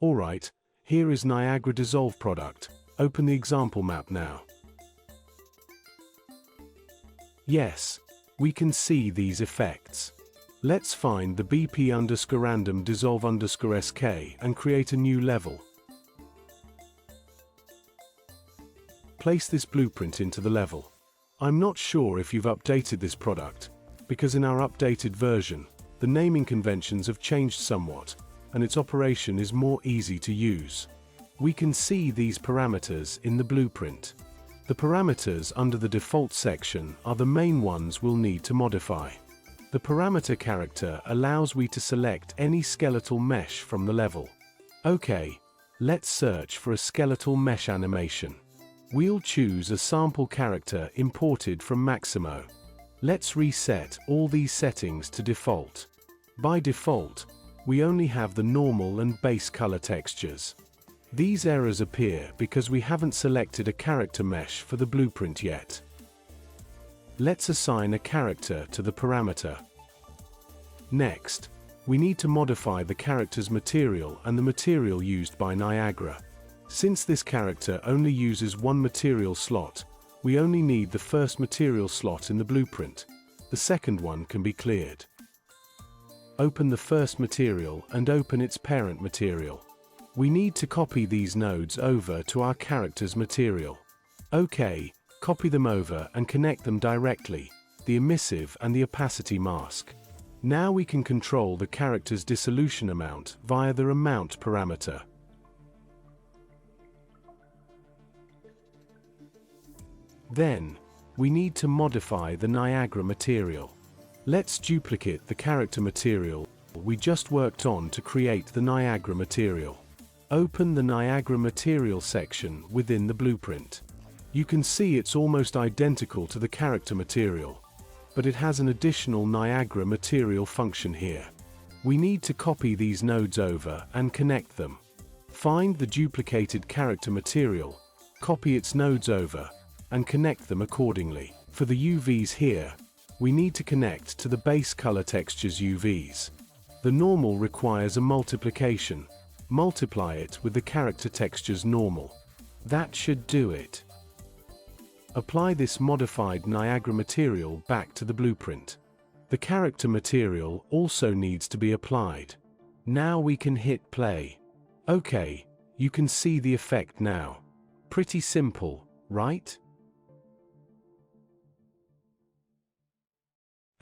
Alright, here is Niagara Dissolve product. Open the example map now. Yes, we can see these effects. Let's find the BP_random dissolve_SK and create a new level. Place this blueprint into the level. I'm not sure if you've updated this product, because in our updated version, the naming conventions have changed somewhat, and its operation is more easy to use. We can see these parameters in the blueprint. The parameters under the default section are the main ones we'll need to modify. The parameter character allows we to select any skeletal mesh from the level. Okay, let's search for a skeletal mesh animation. We'll choose a sample character imported from Maximo. Let's reset all these settings to default. By default, we only have the normal and base color textures. These errors appear because we haven't selected a character mesh for the blueprint yet. Let's assign a character to the parameter. Next, we need to modify the character's material and the material used by Niagara. Since this character only uses one material slot, we only need the first material slot in the blueprint. The second one can be cleared. Open the first material and open its parent material. We need to copy these nodes over to our character's material. Okay, copy them over and connect them directly, the emissive and the opacity mask. Now we can control the character's dissolution amount via the amount parameter. Then, we need to modify the Niagara material. Let's duplicate the character material we just worked on to create the Niagara material. Open the Niagara material section within the blueprint. You can see it's almost identical to the character material, but it has an additional Niagara material function here. We need to copy these nodes over and connect them. Find the duplicated character material, copy its nodes over, and connect them accordingly. For the UVs here, we need to connect to the base color textures UVs. The normal requires a multiplication. Multiply it with the character texture's normal. That should do it. Apply this modified Niagara material back to the blueprint. The character material also needs to be applied. Now we can hit play. Okay, you can see the effect now. Pretty simple, right?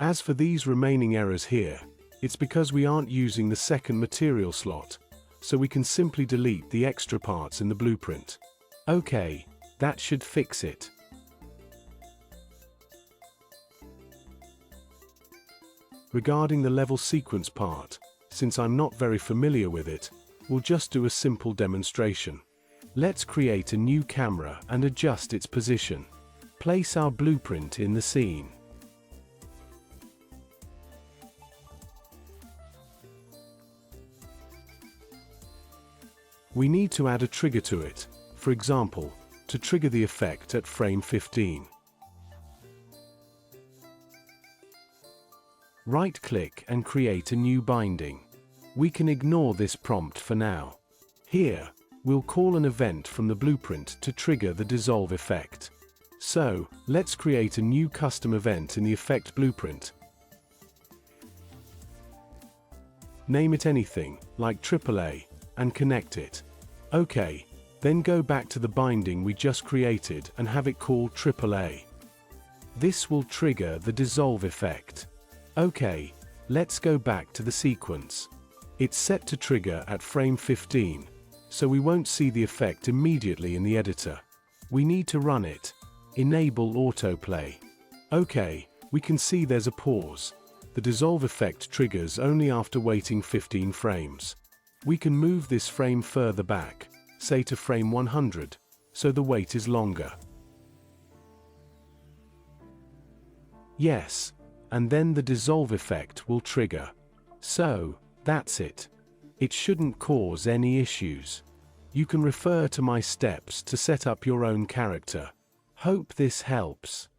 As for these remaining errors here, it's because we aren't using the second material slot, so we can simply delete the extra parts in the blueprint. Okay, that should fix it. Regarding the level sequence part, since I'm not very familiar with it, we'll just do a simple demonstration. Let's create a new camera and adjust its position. Place our blueprint in the scene. We need to add a trigger to it, for example, to trigger the effect at frame 15. Right-click and create a new binding. We can ignore this prompt for now. Here, we'll call an event from the blueprint to trigger the dissolve effect. So, let's create a new custom event in the effect blueprint. Name it anything, like AAA, and connect it. Okay, then go back to the binding we just created and have it called AAA. This will trigger the dissolve effect. Okay, let's go back to the sequence. It's set to trigger at frame 15, so we won't see the effect immediately in the editor. We need to run it. Enable autoplay. Okay, we can see there's a pause. The dissolve effect triggers only after waiting 15 frames. We can move this frame further back, say to frame 100, so the wait is longer. Yes, and then the dissolve effect will trigger. So, that's it. It shouldn't cause any issues. You can refer to my steps to set up your own character. Hope this helps.